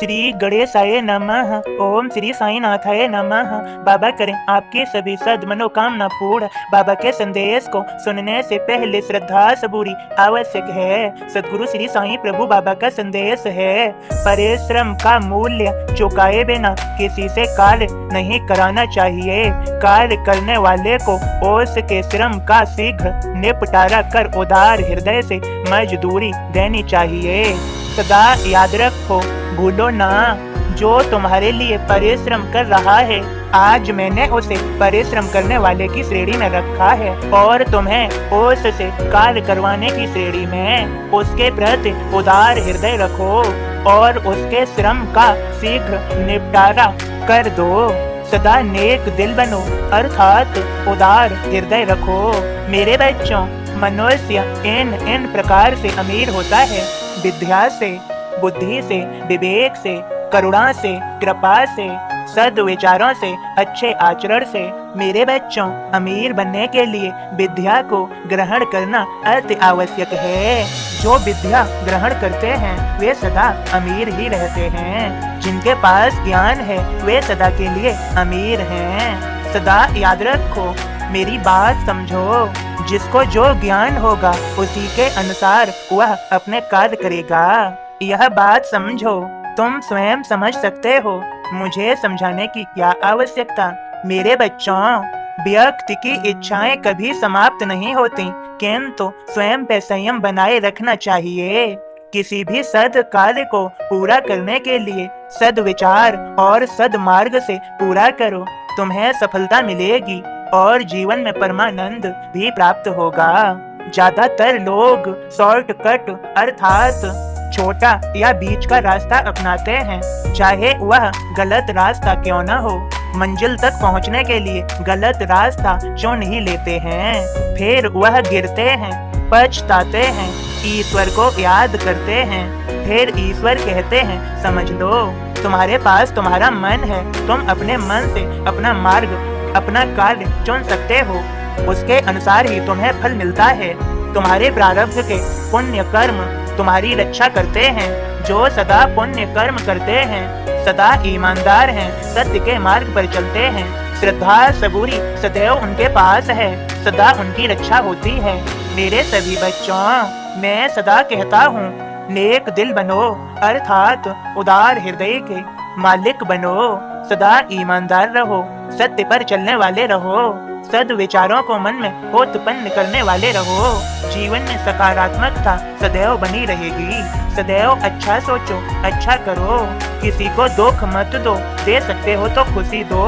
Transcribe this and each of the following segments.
श्री गणेशाय नमः। ओम श्री साईनाथाय नमः। बाबा करें आपकी सभी सद मनोकामना पूर्ण। बाबा के संदेश को सुनने से पहले श्रद्धा सबूरी आवश्यक है। सदगुरु श्री साईं प्रभु बाबा का संदेश है, परिश्रम का मूल्य चुकाए बिना किसी से कार्य नहीं कराना चाहिए। कार्य करने वाले को उसके श्रम का शीघ्र निपटारा कर उदार हृदय से मजदूरी देनी चाहिए। सदा याद रखो, भूलो ना, जो तुम्हारे लिए परिश्रम कर रहा है आज मैंने उसे परिश्रम करने वाले की श्रेणी में रखा है और तुम्हें उससे कार्य करवाने की श्रेणी में। उसके प्रति उदार हृदय रखो और उसके श्रम का शीघ्र निपटारा कर दो। सदा नेक दिल बनो अर्थात उदार हृदय रखो। मेरे बच्चों, मनुष्य इन प्रकार से अमीर होता है, विद्या से, बुद्धि से, विवेक से, करुणा से, कृपा से, सद्विचारों से, अच्छे आचरण से। मेरे बच्चों, अमीर बनने के लिए विद्या को ग्रहण करना अति आवश्यक है। जो विद्या ग्रहण करते हैं वे सदा अमीर ही रहते हैं। जिनके पास ज्ञान है वे सदा के लिए अमीर हैं। सदा याद रखो, मेरी बात समझो, जिसको जो ज्ञान होगा उसी के अनुसार वह अपने कार्य करेगा। यह बात समझो, तुम स्वयं समझ सकते हो, मुझे समझाने की क्या आवश्यकता। मेरे बच्चों, व्यक्ति की इच्छाएं कभी समाप्त नहीं होती, किंतु स्वयं पे संयम बनाए रखना चाहिए। किसी भी सद कार्य को पूरा करने के लिए सद्विचार और सद्मार्ग से पूरा करो, तुम्हें सफलता मिलेगी और जीवन में परमानंद भी प्राप्त होगा। ज्यादातर लोग शॉर्टकट अर्थात छोटा या बीच का रास्ता अपनाते हैं, चाहे वह गलत रास्ता क्यों न हो। मंजिल तक पहुंचने के लिए गलत रास्ता चुन ही लेते हैं, फिर वह गिरते हैं, पछताते हैं, ईश्वर को याद करते हैं, फिर ईश्वर कहते हैं समझ लो, तुम्हारे पास तुम्हारा मन है, तुम अपने मन से अपना मार्ग, अपना कार्य चुन सकते हो, उसके अनुसार ही तुम्हें फल मिलता है। तुम्हारे प्रारब्ध के पुण्य कर्म तुम्हारी रक्षा करते हैं। जो सदा पुण्य कर्म करते हैं, सदा ईमानदार हैं, सत्य के मार्ग पर चलते हैं, श्रद्धा सबूरी सदैव उनके पास है, सदा उनकी रक्षा होती है। मेरे सभी बच्चों, मैं सदा कहता हूँ, नेक दिल बनो अर्थात उदार हृदय के मालिक बनो। सदा ईमानदार रहो, सत्य पर चलने वाले रहो, सद्विचारों को मन में उत्पन्न करने वाले रहो। जीवन में सकारात्मकता सदैव बनी रहेगी। सदैव अच्छा सोचो, अच्छा करो, किसी को दुख मत दो, दे सकते हो तो खुशी दो।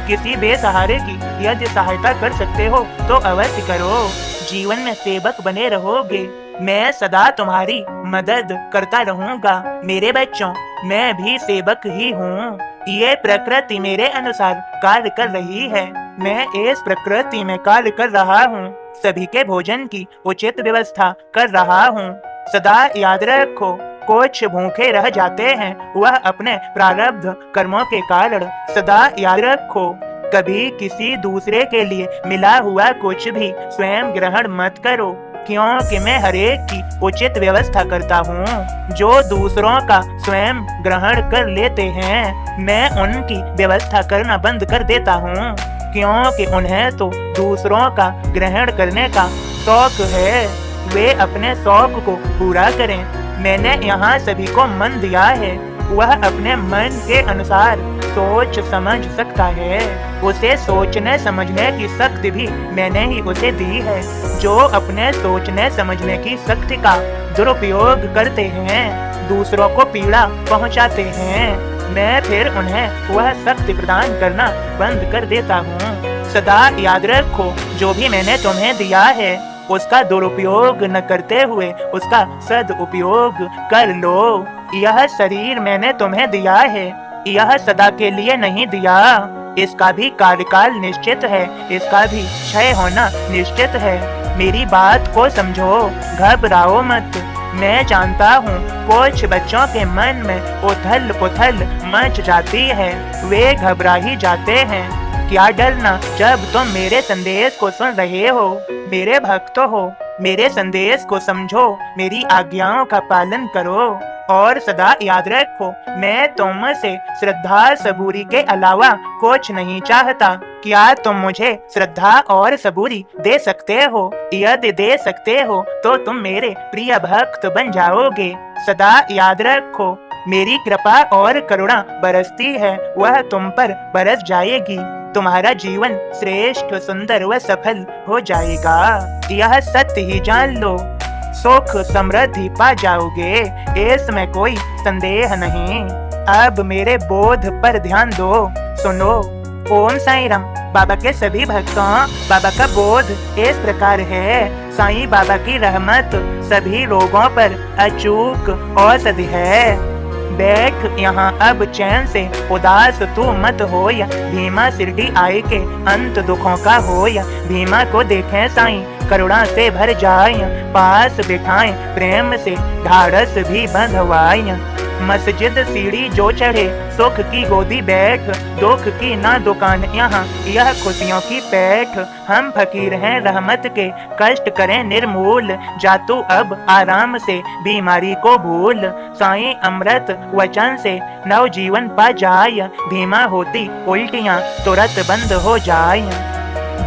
किसी बेसहारे की यदि सहायता कर सकते हो तो अवश्य करो। जीवन में सेवक बने रहोगे, मैं सदा तुम्हारी मदद करता रहूंगा। मेरे बच्चों, मैं भी सेवक ही हूँ। ये प्रकृति मेरे अनुसार कार्य कर रही है, मैं इस प्रकृति में कार्य कर रहा हूँ, सभी के भोजन की उचित व्यवस्था कर रहा हूँ। सदा याद रखो, कुछ भूखे रह जाते हैं, वह अपने प्रारब्ध कर्मों के कारण। सदा याद रखो, कभी किसी दूसरे के लिए मिला हुआ कुछ भी स्वयं ग्रहण मत करो, क्योंकि मैं हरेक की उचित व्यवस्था करता हूँ। जो दूसरों का स्वयं ग्रहण कर लेते हैं, मैं उनकी व्यवस्था करना बंद कर देता हूँ, क्योंकि उन्हें तो दूसरों का ग्रहण करने का शौक है। वे अपने शौक को पूरा करें। मैंने यहाँ सभी को मन दिया है, वह अपने मन के अनुसार सोच समझ सकता है। उसे सोचने समझने की शक्ति भी मैंने ही उसे दी है। जो अपने सोचने समझने की शक्ति का दुरुपयोग करते हैं, दूसरों को पीड़ा पहुंचाते हैं, मैं फिर उन्हें वह शक्ति प्रदान करना बंद कर देता हूँ। सदा याद रखो, जो भी मैंने तुम्हें दिया है उसका दुरुपयोग न करते हुए उसका सदुपयोग कर लो। यह शरीर मैंने तुम्हें दिया है, यह सदा के लिए नहीं दिया, इसका भी कार्यकाल निश्चित है, इसका भी क्षय होना निश्चित है। मेरी बात को समझो, घबराओ मत। मैं जानता हूँ कुछ बच्चों के मन में उथल पुथल मच जाती है, वे घबरा ही जाते हैं। क्या डरना, जब तुम मेरे संदेश को सुन रहे हो, मेरे भक्त हो, मेरे संदेश को समझो, मेरी आज्ञाओं का पालन करो। और सदा याद रखो, मैं तुमसे श्रद्धा सबूरी के अलावा कुछ नहीं चाहता। क्या तुम मुझे श्रद्धा और सबूरी दे सकते हो? यदि दे सकते हो तो तुम मेरे प्रिय भक्त बन जाओगे। सदा याद रखो, मेरी कृपा और करुणा बरसती है, वह तुम पर बरस जाएगी। तुम्हारा जीवन श्रेष्ठ, सुंदर व सफल हो जाएगा। यह सत्य ही जान लो, सुख समृद्धि पा जाओगे, इसमें कोई संदेह नहीं। अब मेरे बोध पर ध्यान दो, सुनो। ओम साईं राम। बाबा के सभी भक्तों, बाबा का बोध इस प्रकार है। साईं बाबा की रहमत सभी लोगों पर अचूक औषधि है। बैठ यहाँ अब चैन से, उदास तू मत होय। भीमा शिरडी आए के अंत दुखों का होय। भीमा को देखें साईं, करुणा से भर जाए। पास बिठाएं प्रेम से, ढाढ़स भी बंधवाएं। मस्जिद सीढ़ी जो चढ़े, सुख की गोदी बैठ। दुख की ना दुकान यहाँ, यह खुशियों की पैठ। हम फकीर हैं रहमत के, कष्ट करें निर्मूल। जा तू अब आराम से, बीमारी को भूल। साईं अमृत वचन से नव जीवन पा जाय। भीमा होती उल्टियाँ तुरंत बंद हो जाय।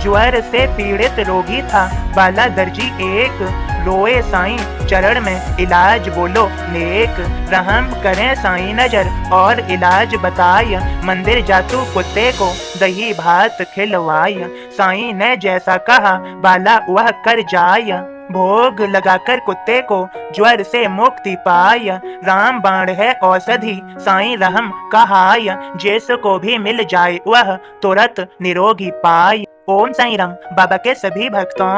ज्वर से पीड़ित रोगी था बाला दर्जी एक। रोए साईं चरण में, इलाज बोलो नेक। रहम करें साईं नजर और इलाज बताय। मंदिर जातू कुत्ते को दही भात खिलवाय। साईं ने जैसा कहा बाला वह कर जाय। भोग लगाकर कुत्ते को ज्वर से मुक्ति पाय। राम बाण है औषधि, साईं रहम कहाय। जिसको भी मिल जाए वह तुरंत निरोगी पाय। ओम साईं राम। बाबा के सभी भक्तों,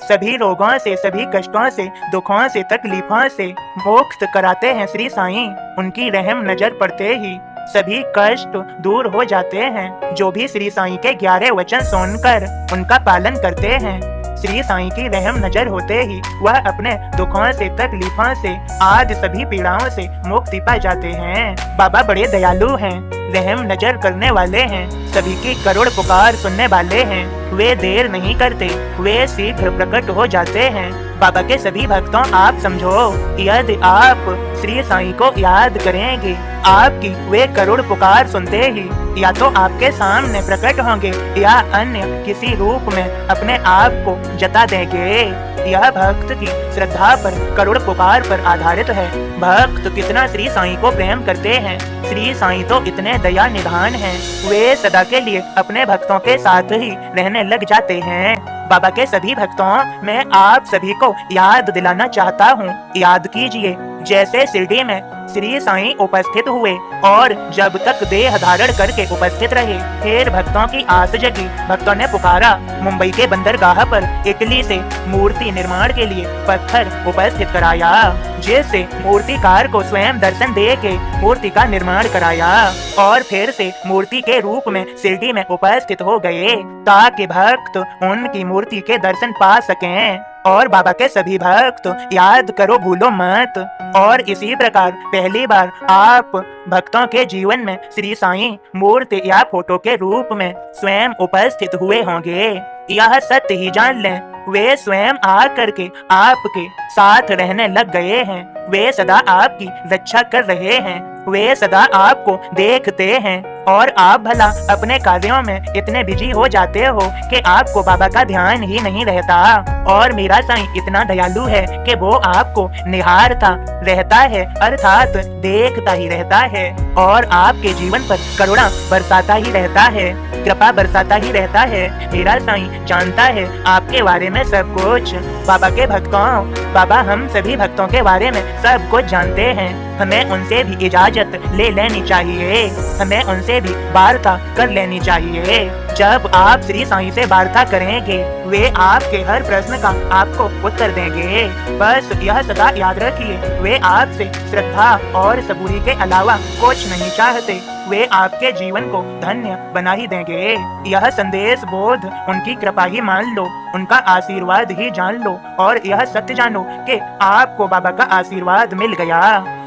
सभी रोगों से, सभी कष्टों से, दुखों से, तकलीफों से मुक्त कराते हैं श्री साईं। उनकी रहम नजर पड़ते ही सभी कष्ट दूर हो जाते हैं। जो भी श्री साईं के 11 वचन सुनकर उनका पालन करते हैं, श्री साईं की रहम नजर होते ही वह अपने दुखों से, तकलीफों से, आदि सभी पीड़ाओं से मुक्ति पा जाते हैं। बाबा बड़े दयालु हैं, रहम नजर करने वाले हैं, सभी की करुण पुकार सुनने वाले हैं। वे देर नहीं करते, वे शीघ्र प्रकट हो जाते हैं। बाबा के सभी भक्तों, आप समझो, यदि आप श्री साईं को याद करेंगे, आपकी वे करुण पुकार सुनते ही या तो आपके सामने प्रकट होंगे या अन्य किसी रूप में अपने आप को जता देंगे। यह भक्त की श्रद्धा पर, करुण पुकार पर आधारित है। भक्त कितना श्री साईं को प्रेम करते हैं। श्री साईं तो इतने दया निधान हैं, वे सदा के लिए अपने भक्तों के साथ ही रहने लग जाते हैं। बाबा के सभी भक्तों, मैं आप सभी को याद दिलाना चाहता हूँ। याद कीजिए, जैसे शिरडी में श्री साईं उपस्थित हुए और जब तक देह धारण करके उपस्थित रहे, फिर भक्तों की आस जगी। भक्तों ने पुकारा। मुंबई के बंदरगाह पर इटली से मूर्ति निर्माण के लिए पत्थर उपस्थित कराया, जिससे मूर्तिकार को स्वयं दर्शन दे के मूर्ति का निर्माण कराया और फिर से मूर्ति के रूप में शिरडी में उपस्थित हो गए, ताकि भक्त उनकी मूर्ति के दर्शन पा सकें। और बाबा के सभी भक्त, याद करो, भूलो मत। और इसी प्रकार पहली बार आप भक्तों के जीवन में श्री साईं मूर्ति या फोटो के रूप में स्वयं उपस्थित हुए होंगे। यह सत्य ही जान लें, वे स्वयं आ करके आपके साथ रहने लग गए हैं। वे सदा आपकी रक्षा कर रहे हैं, वे सदा आपको देखते हैं। और आप भला अपने कार्यों में इतने बिजी हो जाते हो कि आपको बाबा का ध्यान ही नहीं रहता। और मेरा साईं इतना दयालु है कि वो आपको निहारता रहता है, अर्थात देखता ही रहता है और आपके जीवन पर करुणा बरसाता ही रहता है, कृपा बरसाता ही रहता है। मेरा साईं जानता है आपके बारे में सब कुछ। बाबा के भक्तों, बाबा हम सभी भक्तों के बारे में सब कुछ जानते हैं। हमें उनसे भी इजाजत ले लेनी चाहिए, हमें उनसे भी वार्ता कर लेनी चाहिए। जब आप श्री साईं से वार्ता करेंगे, वे आपके हर प्रश्न का आपको उत्तर देंगे। बस यह सदा याद रखिए, वे आपसे श्रद्धा और सबूरी के अलावा कुछ नहीं चाहते। वे आपके जीवन को धन्य बना ही देंगे। यह संदेश बोध उनकी कृपा ही मान लो, उनका आशीर्वाद ही जान लो और यह सत्य जानो कि आपको बाबा का आशीर्वाद मिल गया,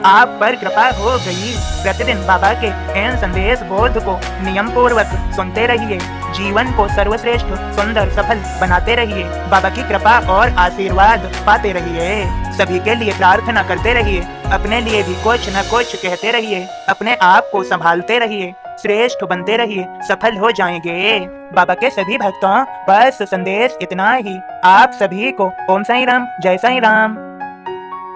आप पर कृपा हो गई। प्रतिदिन बाबा के इन संदेश बोध को नियम पूर्वक सुनते रहिए, जीवन को सर्वश्रेष्ठ, सुंदर, सफल बनाते रहिए। बाबा की कृपा और आशीर्वाद पाते रहिए। सभी के लिए प्रार्थना करते रहिए। अपने लिए भी कुछ न कुछ कहते रहिए, अपने आप को संभालते रहिए, श्रेष्ठ बनते रहिए, सफल हो जाएंगे। बाबा के सभी भक्तों, बस संदेश इतना ही। आप सभी को ओम साईं राम, जय साईं राम।